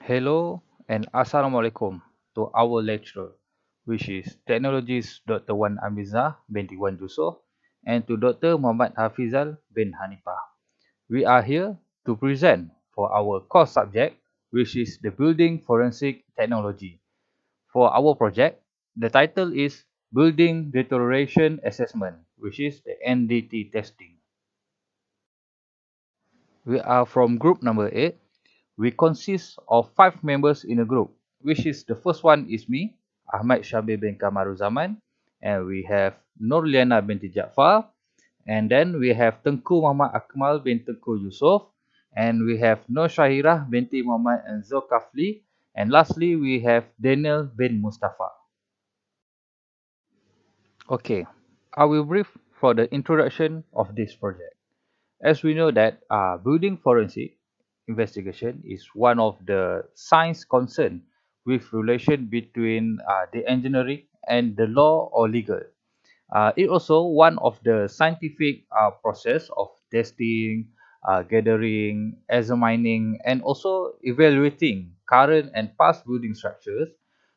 Hello and Assalamualaikum to our lecturer, which is Technologist Dr. Wan Amizah binti Wan Yusoff and to Dr. Muhammad Hafizal bin Hanifah. We are here to present for our course subject, which is the Building Forensic Technology. For our project, the title is Building Deterioration Assessment, which is the NDT testing. We are from group number 8. We consist of 5 members in a group, which is the first one is me, Ahmad Syamir bin Kamaruzzaman, and we have Nur Liyana binti Jaffar, and then we have Tengku Muhammad Akmal bin Tengku Yusoff, and we have Nur Syahirah binti Muhamad Zolkfali, and lastly we have Danial bin Mustafa. Okay, I will brief for the introduction of this project. As we know that building forensic investigation is one of the science concern with relation between the engineering and the law or legal. It also one of the scientific process of testing, gathering, examining, and also evaluating current and past building structures,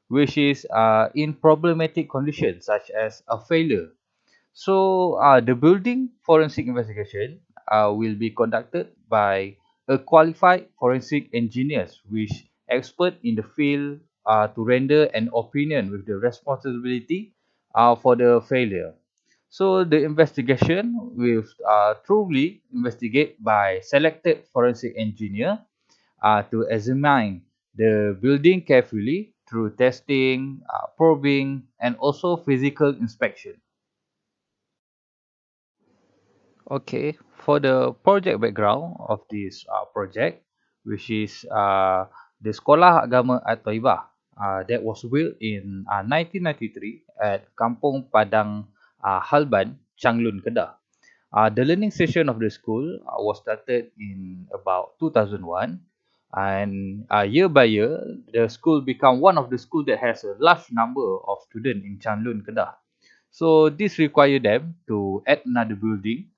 which is in problematic conditions such as a failure. So, the building forensic investigation will be conducted by a qualified forensic engineers, which expert in the field to render an opinion with the responsibility for the failure. So, the investigation will truly investigate by selected forensic engineer to examine the building carefully through testing, probing, and also physical inspection. Okay, for the project background of this project, which is the Sekolah Agama At-Toyyibah, that was built in 1993 at Kampung Padang Halban, Changlun, Kedah. The learning session of the school was started in about 2001, and year by year, the school become one of the school that has a large number of students in Changlun, Kedah. So this require them to add another building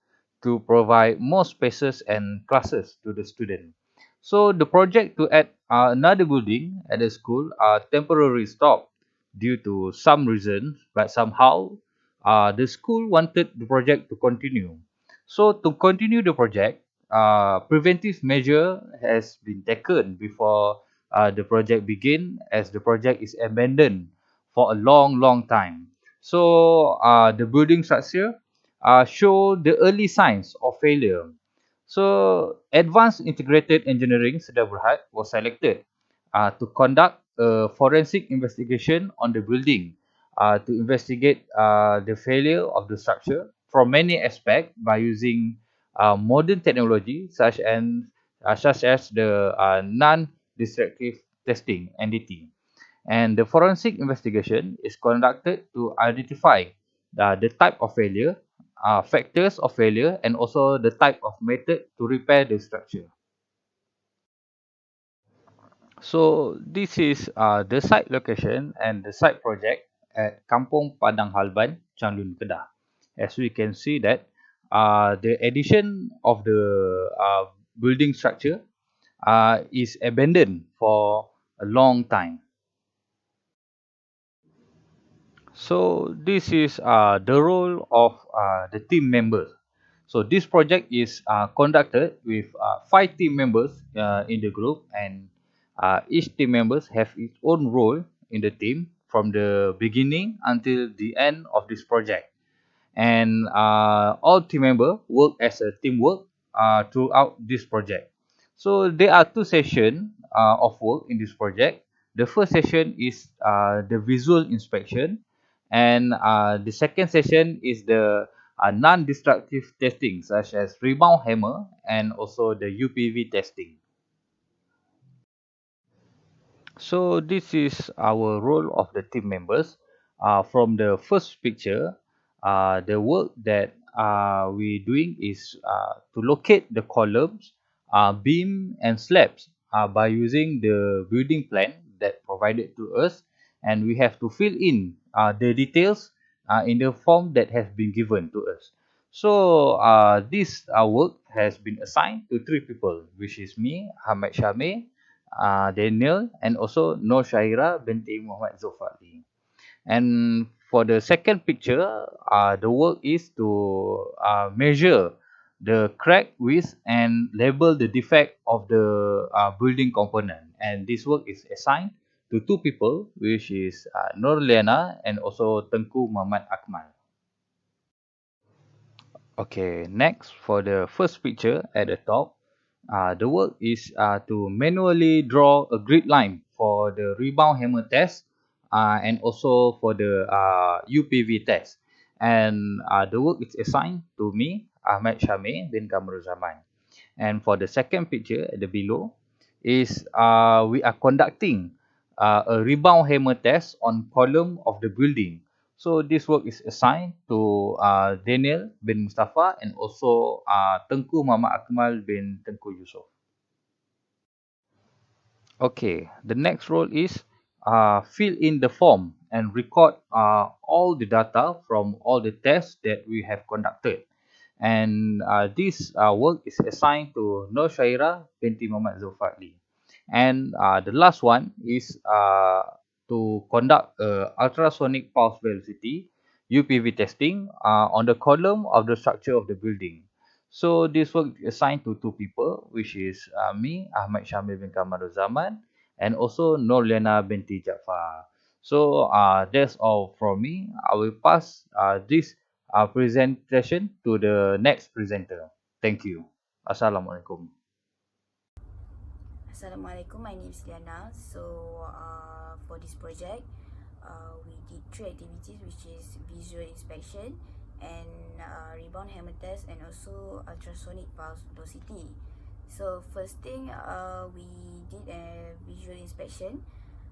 to provide more spaces and classes to the student. So the project to add another building at the school are temporarily stopped due to some reasons, but somehow the school wanted the project to continue. So to continue the project, preventive measure has been taken before the project begin, as the project is abandoned for a long time. So the building structure show the early signs of failure. So advanced integrated engineering Sedar Berhad was selected to conduct a forensic investigation on the building to investigate the failure of the structure from many aspects by using modern technology such as the non-destructive testing (NDT). And the forensic investigation is conducted to identify the type of failure, factors of failure, and also the type of method to repair the structure. So this is the site location and the site project at Kampung Padang Halban, Changlun, Kedah. As we can see that the addition of the building structure is abandoned for a long time. So this is the role of the team members. So this project is conducted with 5 team members in the group, and each team members have its own role in the team from the beginning until the end of this project. And all team members work as a teamwork throughout this project. So there are 2 sessions of work in this project. The first session is the visual inspection, and the second session is the non-destructive testing, such as rebound hammer and also the UPV testing. So this is our role of the team members. From the first picture, the work that we doing is to locate the columns, beam and slabs by using the building plan that provided to us, and we have to fill in the details in the form that has been given to us. So this work has been assigned to 3 people, which is me, Ahmad Syamir, Danial, and also Nur Syahirah binti Mohd Zolkfali. And for the second picture, the work is to measure the crack width and label the defect of the building component. And this work is assigned to two people, which is Nur Liyana and also Tengku Muhamad Akmal. Okay, next for the first picture at the top, the work is to manually draw a grid line for the rebound hammer test and also for the UPV test. And the work is assigned to me, Ahmad Syamir bin Kamaruzzaman. And for the second picture at the below is we are conducting a rebound hammer test on column of the building. So this work is assigned to Danial bin Mustafa and also Tengku Muhammad Akmal bin Tengku Yusoff. Okay, the next role is fill in the form and record all the data from all the tests that we have conducted. And this work is assigned to Nur Syahirah binti Muhamad Zolkfali. And the last one is to conduct ultrasonic pulse velocity UPV testing on the column of the structure of the building. So this work is assigned to two people, which is me, Ahmad Syamir bin Kamaruzzaman, and also Nur Liyana binti Jaffar. So that's all from me. I will pass this presentation to the next presenter. Thank you. Assalamualaikum. Assalamualaikum, my name is Liana. So for this project, we did three activities, which is visual inspection and rebound hammer test and also ultrasonic pulse velocity. So first thing, we did a visual inspection,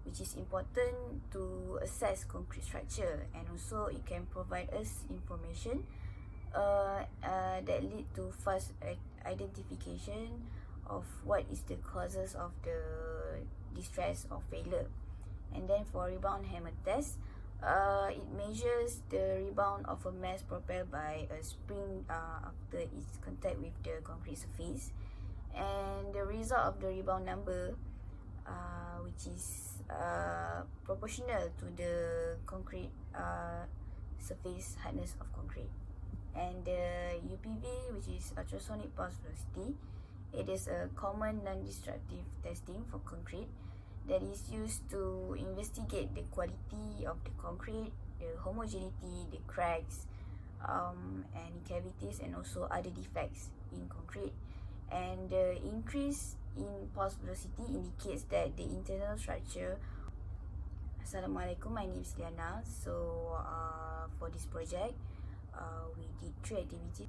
which is important to assess concrete structure, and also it can provide us information that lead to fast identification of what is the causes of the distress or failure. And then for rebound hammer test, it measures the rebound of a mass propelled by a spring after its contact with the concrete surface, and the result of the rebound number, which is proportional to the concrete surface hardness of concrete. And the UPV, which is ultrasonic pulse velocity, it is a common non-destructive testing for concrete that is used to investigate the quality of the concrete, the homogeneity, the cracks, and cavities, and also other defects in concrete. And the increase in pulse velocity indicates that the internal structure. Assalamualaikum, my name is Liana. So for this project, we did three activities.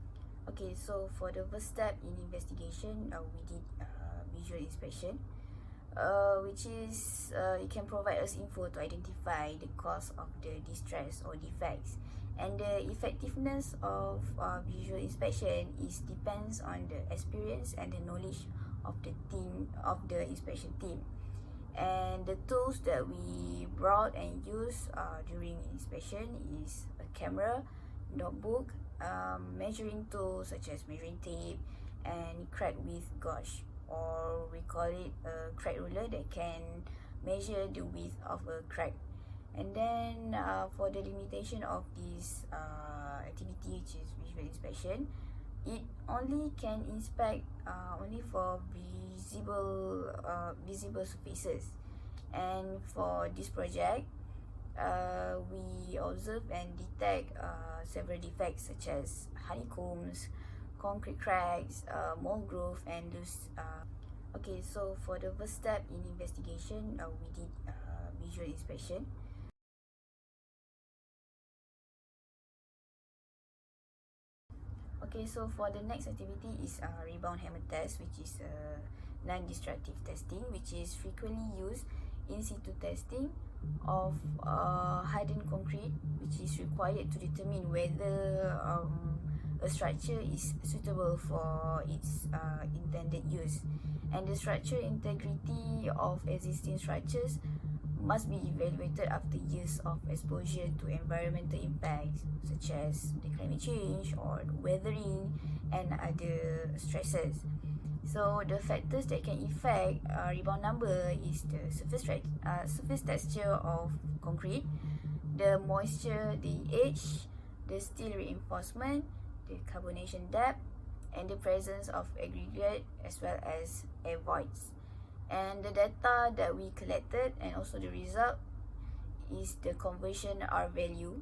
Okay, so for the first step in investigation, we did visual inspection, which is it can provide us info to identify the cause of the distress or defects, and the effectiveness of visual inspection is depends on the experience and the knowledge of the team of the inspection team. And the tools that we brought and used during inspection is a camera, notebook, measuring tools such as measuring tape, and crack width gauge, or we call it a crack ruler that can measure the width of a crack. And then for the limitation of this activity, which is visual inspection, it only can inspect only for visible surfaces. And for this project, we observe and detect several defects such as honeycombs, concrete cracks, mold growth, and loose. Okay, so for the first step in investigation, we did visual inspection. Okay, so for the next activity is rebound hammer test, which is non-destructive testing, which is frequently used in situ testing of hardened concrete, which is required to determine whether a structure is suitable for its intended use. And the structural integrity of existing structures must be evaluated after years of exposure to environmental impacts such as the climate change or weathering and other stresses. So the factors that can affect rebound number is the surface texture of concrete, the moisture, the age, the steel reinforcement, the carbonation depth, and the presence of aggregate as well as air voids. And the data that we collected and also the result is the conversion R value,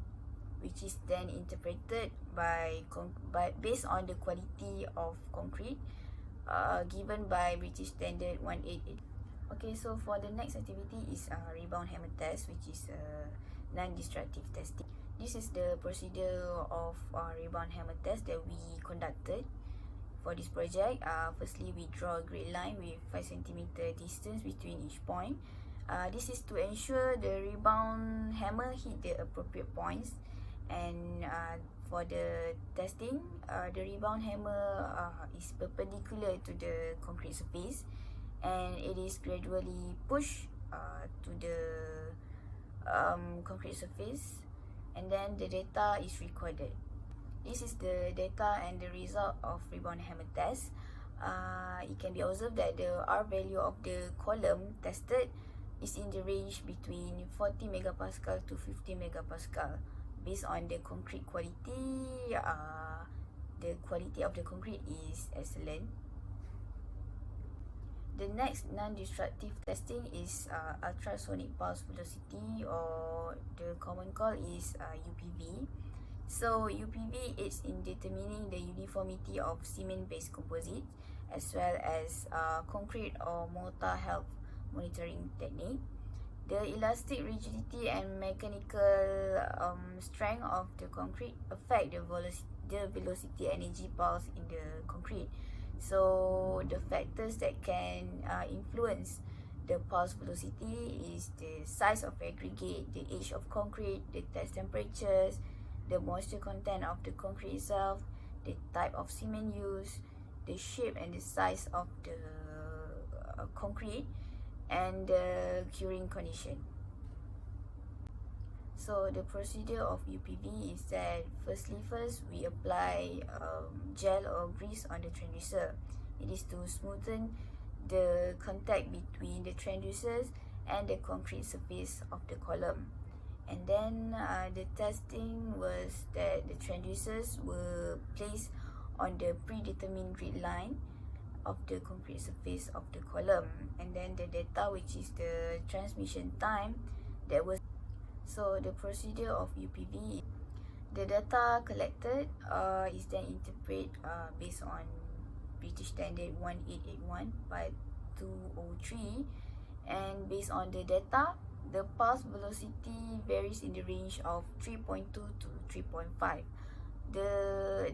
which is then interpreted by based on the quality of concrete given by British Standard 188. Okay, so for the next activity is rebound hammer test, which is non-destructive testing. This is the procedure of rebound hammer test that we conducted for this project. Firstly, we draw a grid line with 5 centimeter distance between each point. This is to ensure the rebound hammer hit the appropriate points. And for the testing, the rebound hammer is perpendicular to the concrete surface, and it is gradually pushed to the concrete surface, and then the data is recorded. This is the data and the result of rebound hammer test. It can be observed that the R value of the column tested is in the range between 40 megapascal to 50 megapascal. Based on the concrete quality, the quality of the concrete is excellent. The next non-destructive testing is ultrasonic pulse velocity, or the common call is UPV. So UPV aids in determining the uniformity of cement-based composites as well as concrete or mortar health monitoring technique. The elastic rigidity and mechanical strength of the concrete affect the velocity energy pulse in the concrete. So the factors that can influence the pulse velocity is the size of aggregate, the age of concrete, the test temperatures, the moisture content of the concrete itself, the type of cement used, the shape and the size of the concrete, and the curing condition. So the procedure of UPV is that first we apply gel or grease on the transducer. It is to smoothen the contact between the transducers and the concrete surface of the column. And then the testing was that the transducers were placed on the predetermined grid line of the concrete surface of the column, and then the data, which is the transmission time that was. So the procedure of UPV, the data collected is then interpreted based on British Standard 1881 by 203, and based on the data, the pulse velocity varies in the range of 3.2 to 3.5.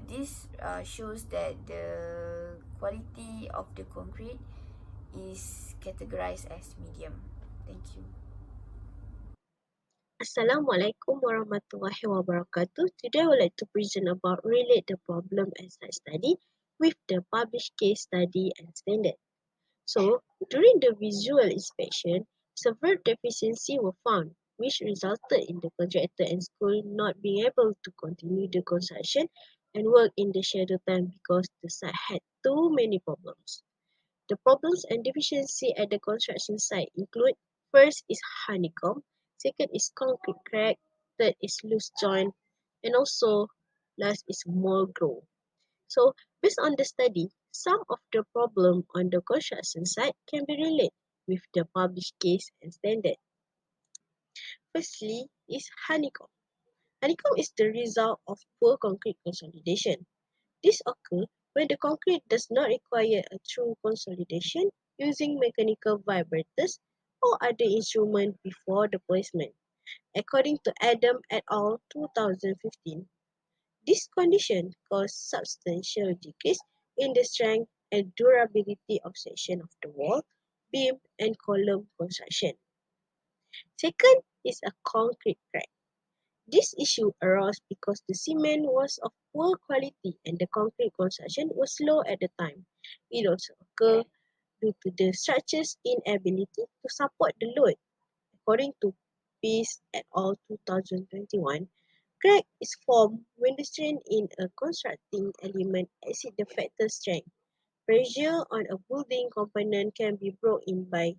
This shows that the quality of the concrete is categorized as medium. Thank you. Assalamualaikum warahmatullahi wabarakatuh. Today I would like to present about relate the problem and site study with the published case study and standard. So, during the visual inspection, several deficiencies were found, which resulted in the contractor and school not being able to continue the construction and work in the scheduled time because the site had too many problems. The problems and deficiency at the construction site include: first is honeycomb, second is concrete crack, third is loose joint, and also last is mold growth. So, based on the study, some of the problem on the construction site can be related with the published case and standard. Firstly is honeycomb. Honeycomb is the result of poor concrete consolidation. This occurs when the concrete does not require a true consolidation using mechanical vibrators or other instrument before the placement. According to Adam et al. 2015, this condition caused substantial decrease in the strength and durability of section of the wall, beam, and column construction. Second is a concrete crack. This issue arose because the cement was of poor quality and the concrete construction was slow at the time. It also occurred due to the structure's inability to support the load. According to Peace et al. 2021, crack is formed when the strain in a constructing element exceeds the factor strength. Pressure on a building component can be brought in by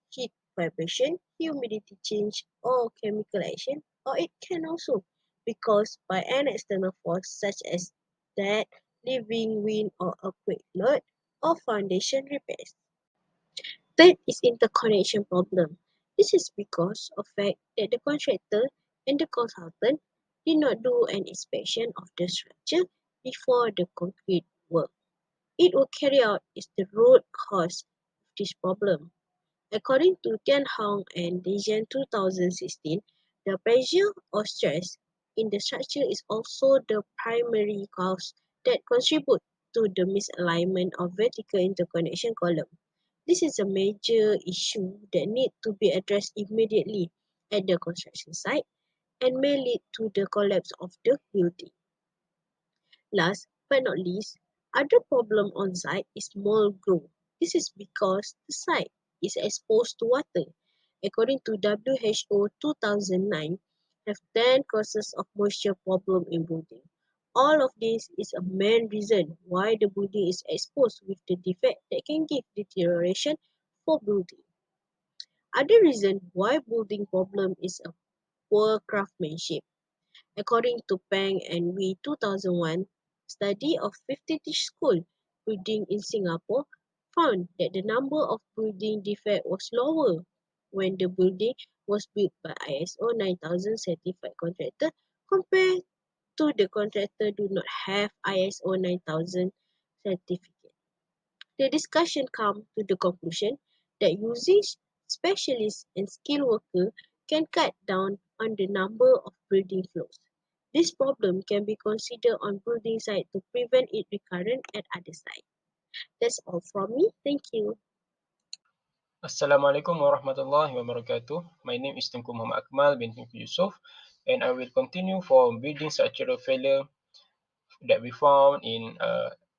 heat vibration, humidity change, or chemical action, or it can also be caused by an external force such as that, living wind or earthquake load, or foundation repairs. Third is interconnection problem. This is because of fact that the contractor and the consultant did not do an inspection of the structure before the concrete work. It will carry out is the root cause of this problem. According to Tian Hong and Dijan 2016, the pressure or stress in the structure is also the primary cause that contribute to the misalignment of vertical interconnection column. This is a major issue that need to be addressed immediately at the construction site and may lead to the collapse of the building. Last but not least, other problem on site is mold growth. This is because the site is exposed to water. According to WHO 2009, have 10 causes of moisture problem in building. All of this is a main reason why the building is exposed with the defect that can give deterioration for building. Other reason why building problem is a poor craftsmanship. According to Peng and Wee 2001 study of 50 school building in Singapore found that the number of building defect was lower when the building was built by ISO 9000 certified contractor compared to the contractor do not have ISO 9000 certificate. The discussion come to the conclusion that using specialists and skilled workers can cut down on the number of building flaws. This problem can be considered on building site to prevent it recurrent at other sites. That's all from me. Thank you. Assalamualaikum warahmatullahi wabarakatuh. My name is Tengku Muhammad Akmal binti Yusoff, and I will continue for building structural failure that we found in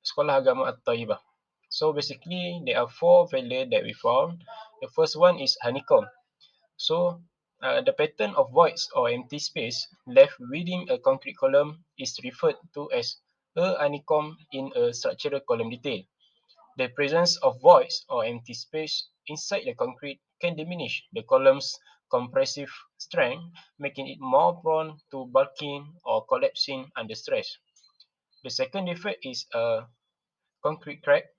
Sekolah Agama At-Toyyibah. So basically, there are 4 failure that we found. The first one is honeycomb. So the pattern of voids or empty space left within a concrete column is referred to as a honeycomb in a structural column detail. The presence of voids or empty space inside the concrete can diminish the column's compressive strength, making it more prone to bulking or collapsing under stress. The second defect is a concrete crack.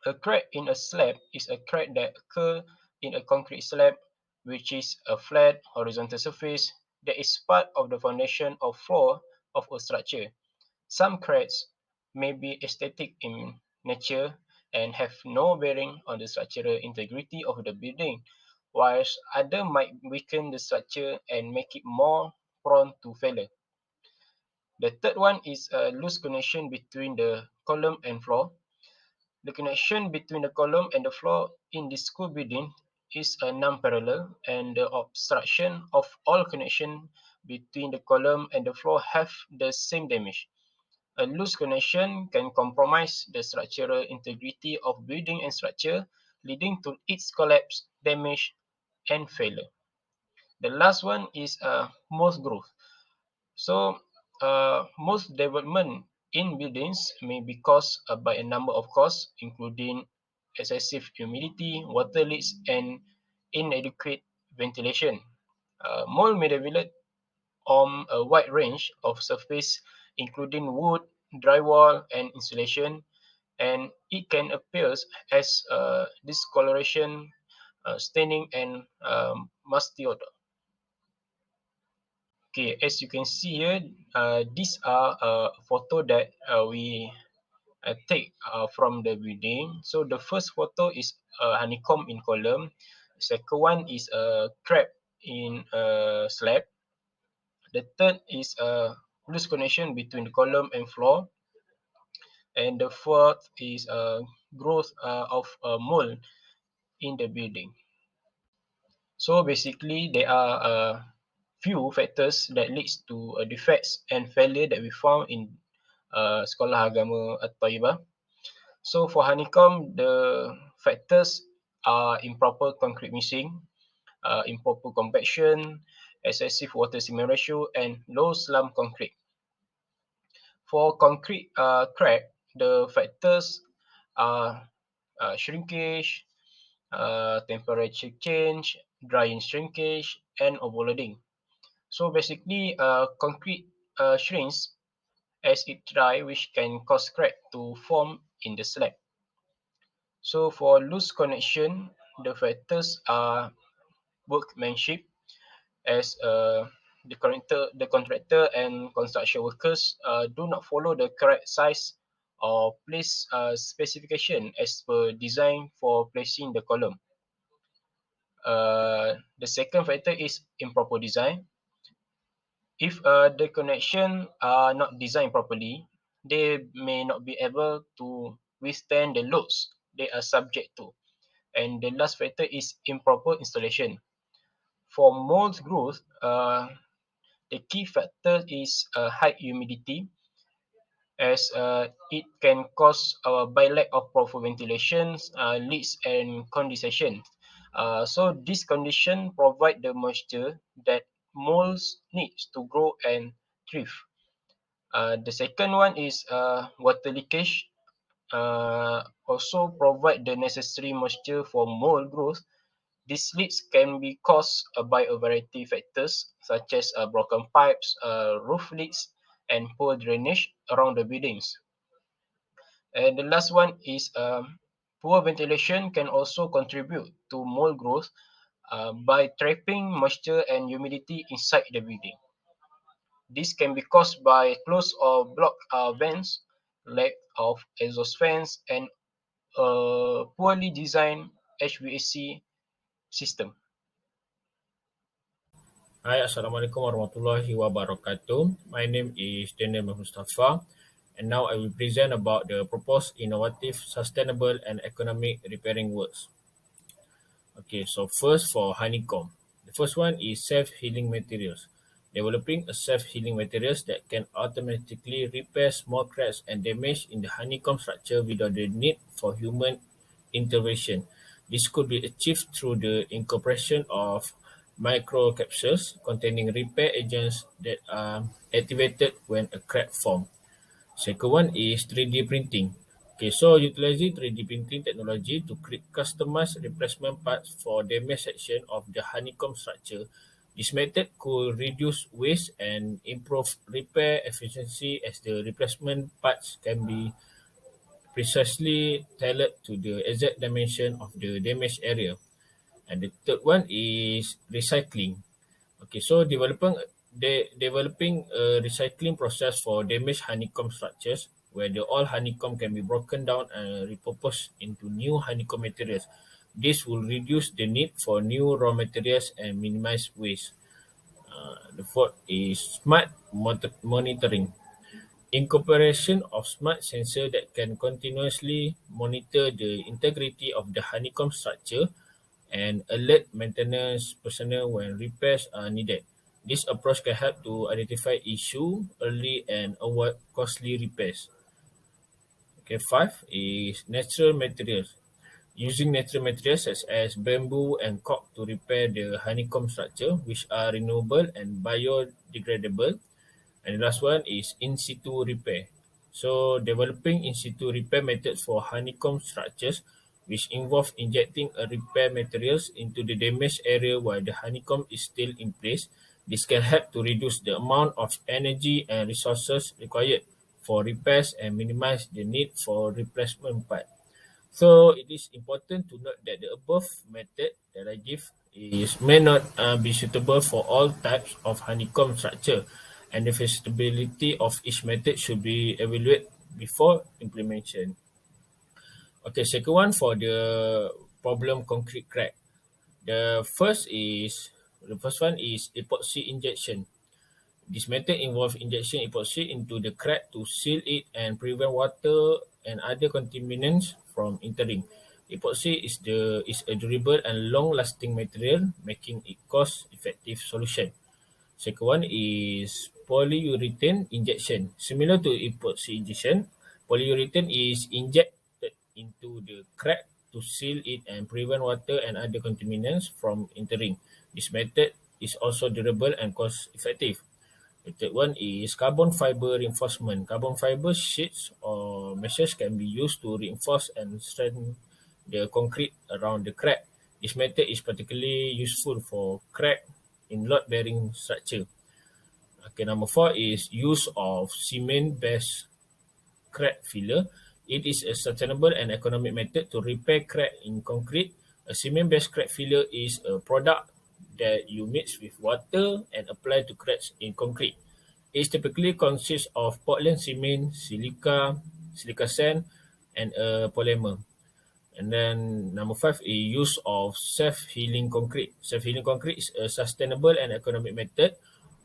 A crack in a slab is a crack that occurs in a concrete slab, which is a flat horizontal surface that is part of the foundation or floor of a structure. Some cracks may be aesthetic in nature and have no bearing on the structural integrity of the building, whilst others might weaken the structure and make it more prone to failure. The third one is a loose connection between the column and floor. The connection between the column and the floor in the school building is a non-parallel, and the obstruction of all connection between the column and the floor have the same damage. A loose connection can compromise the structural integrity of building and structure, leading to its collapse, damage, and failure. The last one is mold growth. So, most development in buildings may be caused by a number of causes, including excessive humidity, water leaks, and inadequate ventilation. Mold may develop on a wide range of surface, including wood, drywall, and insulation, and it can appear as discoloration, staining, and musty odor. Okay, as you can see here, these are a photo that we take from the building. So the first photo is a honeycomb in column. Second one is a crack in a slab. The third is a loose connection between the column and floor. And the fourth is a growth of mold in the building. So basically, there are a few factors that leads to defects and failure that we found in Sekolah Agama At-Toyyibah. So for honeycomb, the factors are improper concrete mixing, improper compaction, excessive water cement ratio, and low slump concrete. For concrete crack, the factors are shrinkage, temperature change, drying shrinkage, and overloading. So basically, concrete shrinks as it dry, which can cause crack to form in the slab. So for loose connection, the factors are workmanship, as the contractor and construction workers do not follow the correct size or place specification as per design for placing the column. The second factor is improper design. If the connection are not designed properly, they may not be able to withstand the loads they are subject to. And the last factor is improper installation. For mold growth, the key factor is high humidity, as it can cause by lack of proper ventilation, leaks and condensation. So this condition provide the moisture that molds needs to grow and thrive. The second one is water leakage. Also provide the necessary moisture for mold growth. These leaks can be caused by a variety of factors such as broken pipes, roof leaks, and poor drainage around the buildings. And the last one is poor ventilation can also contribute to mold growth by trapping moisture and humidity inside the building. This can be caused by closed or blocked vents, lack of exhaust fans, and a poorly designed HVAC system. Hi, Assalamualaikum warahmatullahi wabarakatuh. My name is Danial bin Mustafa, and now I will present about the proposed innovative, sustainable, and economic repairing works. Okay, so first for honeycomb. The first one is self-healing materials. Developing a self-healing materials that can automatically repair small cracks and damage in the honeycomb structure without the need for human intervention. This could be achieved through the incorporation of microcapsules containing repair agents that are activated when a crack forms. Second one is 3D printing. Okay, so utilizing 3D printing technology to create customized replacement parts for damaged section of the honeycomb structure. This method could reduce waste and improve repair efficiency, as the replacement parts can be precisely tailored to the exact dimension of the damaged area. And the third one is recycling. Okay, so developing a recycling process for damaged honeycomb structures, where the old honeycomb can be broken down and repurposed into new honeycomb materials. This will reduce the need for new raw materials and minimize waste. The fourth is smart monitoring. Incorporation of smart sensors that can continuously monitor the integrity of the honeycomb structure and alert maintenance personnel when repairs are needed. This approach can help to identify issues early and avoid costly repairs. Okay, five is natural materials. Using natural materials such as bamboo and cork to repair the honeycomb structure, which are renewable and biodegradable. And the last one is in situ repair. So developing in situ repair methods for honeycomb structures, which involve injecting a repair materials into the damaged area while the honeycomb is still in place. This can help to reduce the amount of energy and resources required for repairs and minimize the need for replacement parts. So it is important to note that the above method that I give may not be suitable for all types of honeycomb structure, and the feasibility of each method should be evaluated before implementation. Okay, second one for the problem concrete crack. The first one is epoxy injection. This method involves injection epoxy into the crack to seal it and prevent water and other contaminants from entering. Epoxy is a durable and long-lasting material, making it cost-effective solution. Second one is polyurethane injection. Similar to epoxy injection, polyurethane is injected into the crack to seal it and prevent water and other contaminants from entering. This method is also durable and cost-effective. The third one is carbon fiber reinforcement. Carbon fiber sheets or meshes can be used to reinforce and strengthen the concrete around the crack. This method is particularly useful for crack in load-bearing structure. Okay, number four is use of cement-based crack filler. It is a sustainable and economic method to repair crack in concrete. A cement-based crack filler is a product that you mix with water and apply to cracks in concrete. It typically consists of Portland cement, silica sand, and a polymer. And then number five is use of self-healing concrete. Self-healing concrete is a sustainable and economic method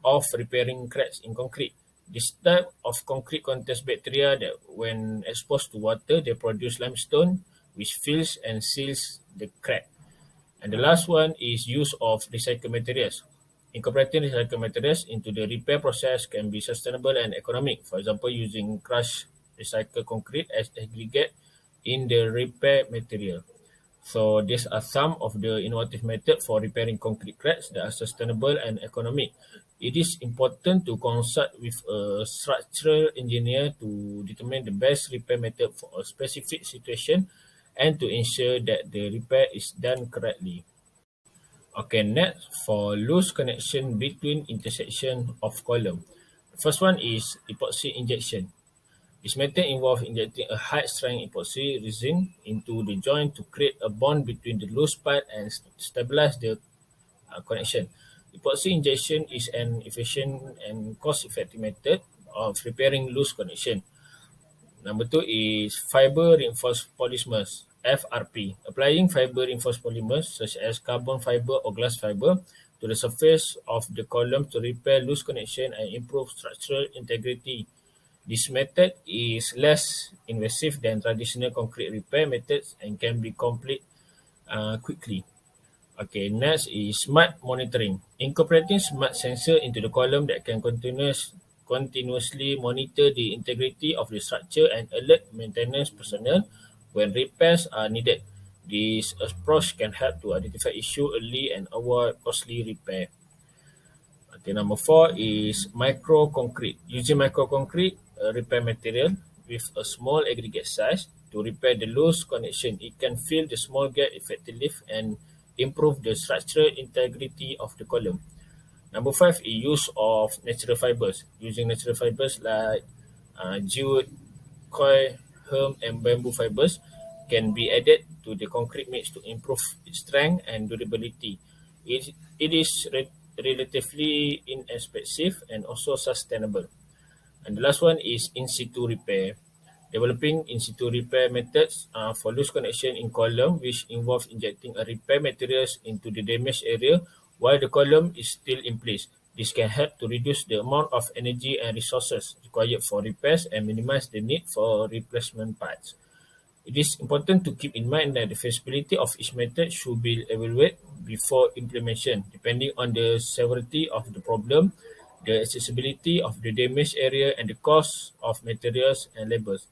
of repairing cracks in concrete. This type of concrete contains bacteria that when exposed to water, they produce limestone, which fills and seals the crack. And the last one is use of recycled materials. Incorporating recycled materials into the repair process can be sustainable and economic. For example, using crushed recycled concrete as aggregate in the repair material. So these are some of the innovative methods for repairing concrete cracks that are sustainable and economic. It is important to consult with a structural engineer to determine the best repair method for a specific situation and to ensure that the repair is done correctly. Okay, next for loose connection between intersection of column. First one is epoxy injection. This method involves injecting a high-strength epoxy resin into the joint to create a bond between the loose part and stabilize the connection. Epoxy injection is an efficient and cost-effective method of repairing loose connection. Number two is fiber reinforced polymers, FRP. Applying fiber reinforced polymers such as carbon fiber or glass fiber to the surface of the column to repair loose connection and improve structural integrity. This method is less invasive than traditional concrete repair methods and can be complete quickly. Okay, next is smart monitoring. Incorporating smart sensor into the column that can continuously monitor the integrity of the structure and alert maintenance personnel when repairs are needed. This approach can help to identify issues early and avoid costly repair. Okay, number four is micro concrete. Using micro concrete repair material with a small aggregate size to repair the loose connection. It can fill the small gap effectively and improve the structural integrity of the column. Number five is use of natural fibers. Using natural fibers like jute, coir, hemp, and bamboo fibers can be added to the concrete mix to improve its strength and durability. It is relatively inexpensive and also sustainable. And the last one is in situ repair. Developing in situ repair methods for loose connection in column, which involves injecting a repair materials into the damaged area while the column is still in place. This can help to reduce the amount of energy and resources required for repairs and minimize the need for replacement parts. It is important to keep in mind that the feasibility of each method should be evaluated before implementation, depending on the severity of the problem, the accessibility of the damaged area, and the cost of materials and labors.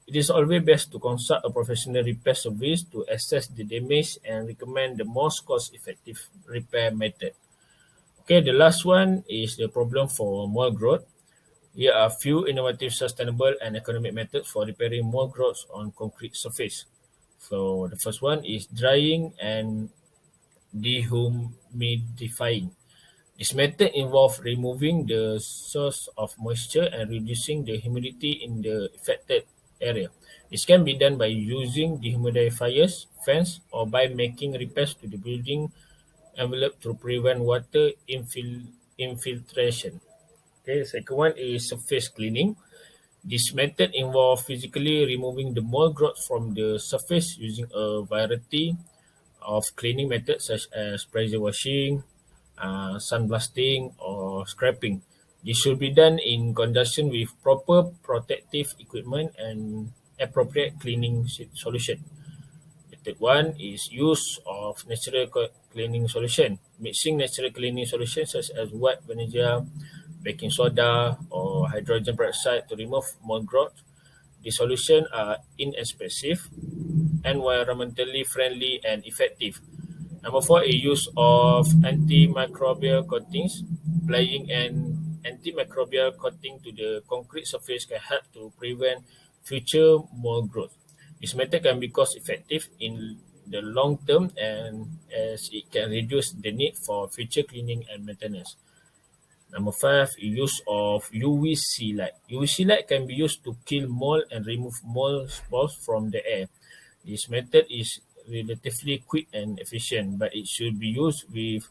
It is always best to consult a professional repair service to assess the damage and recommend the most cost-effective repair method. Okay, the last one is the problem for mold growth. Here are a few innovative, sustainable, and economic methods for repairing mold growth on concrete surface. So the first one is drying and dehumidifying. This method involves removing the source of moisture and reducing the humidity in the affected area. This can be done by using dehumidifiers, fans, or by making repairs to the building envelope to prevent water infiltration. Okay, second one is surface cleaning. This method involves physically removing the mold growth from the surface using a variety of cleaning methods such as pressure washing, sandblasting, or scraping. This should be done in conjunction with proper protective equipment and appropriate cleaning solution. The third one is use of natural cleaning solution. Mixing natural cleaning solutions such as white vinegar, baking soda, or hydrogen peroxide to remove mold growth. The solutions are inexpensive, environmentally friendly, and effective. Number four is use of antimicrobial coatings. Applying an antimicrobial coating to the concrete surface can help to prevent future mold growth. This method can be cost effective in the long term and as it can reduce the need for future cleaning and maintenance. Number five, use of UVC light. UVC light can be used to kill mold and remove mold spores from the air. This method is relatively quick and efficient, but it should be used with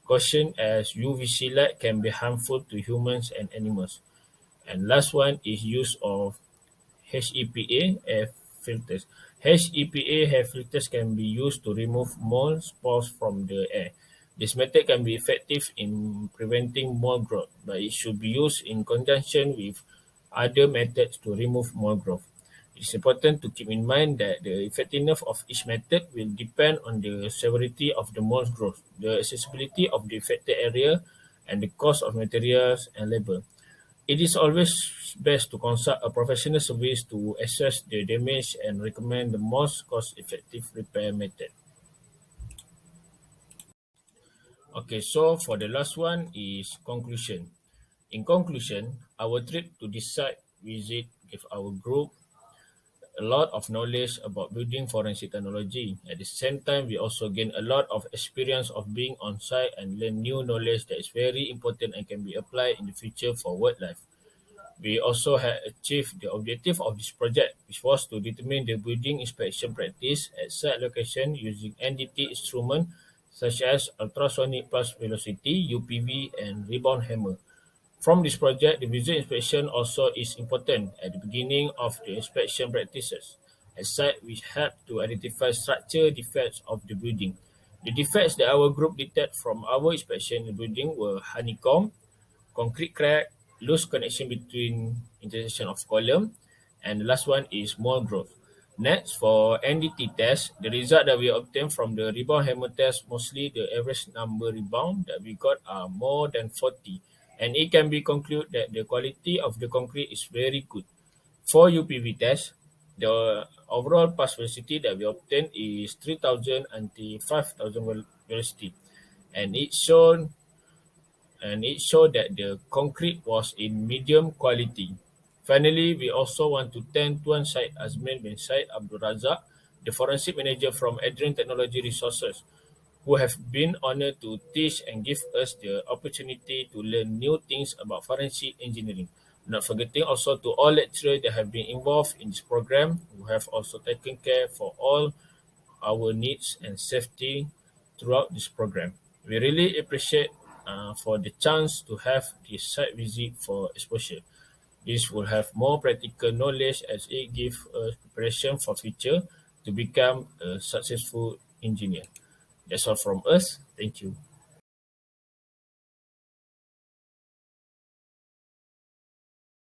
caution as UVC light can be harmful to humans and animals. And last one is use of HEPA air filters. HEPA air filters can be used to remove mold spores from the air. This method can be effective in preventing mold growth, but it should be used in conjunction with other methods to remove mold growth. It's important to keep in mind that the effectiveness of each method will depend on the severity of the mold growth, the accessibility of the affected area, and the cost of materials and labor. It is always best to consult a professional service to assess the damage and recommend the most cost-effective repair method. Okay, so for the last one is conclusion. In conclusion, our trip to this site visit gave our group a lot of knowledge about building forensic technology. At the same time, we also gain a lot of experience of being on site and learn new knowledge that is very important and can be applied in the future for work life. We also had achieved the objective of this project, which was to determine the building inspection practice at site location using NDT instruments such as ultrasonic pulse velocity, UPV, and rebound hammer. From this project, the visual inspection also is important at the beginning of the inspection practices. At site, we help to identify structural defects of the building. The defects that our group detected from our inspection in the building were honeycomb, concrete crack, loose connection between intersection of column, and the last one is mold growth. Next, for NDT test, the result that we obtained from the rebound hammer test, mostly the average number rebound that we got are more than 40, and it can be concluded that the quality of the concrete is very good. For UPV test, the overall pass velocity that we obtained is 3000 until 5000 velocity, and it showed that the concrete was in medium quality. Finally, we also want to thank Tuan Syed Azmin bin Syed Abdul Razak, the forensic manager from Adrian Technology Resources, who have been honored to teach and give us the opportunity to learn new things about forensic engineering. Not forgetting also to all lecturers that have been involved in this program, who have also taken care for all our needs and safety throughout this program. We really appreciate for the chance to have this site visit for exposure. This will have more practical knowledge as it gives us preparation for future to become a successful engineer. That's all from us. Thank you.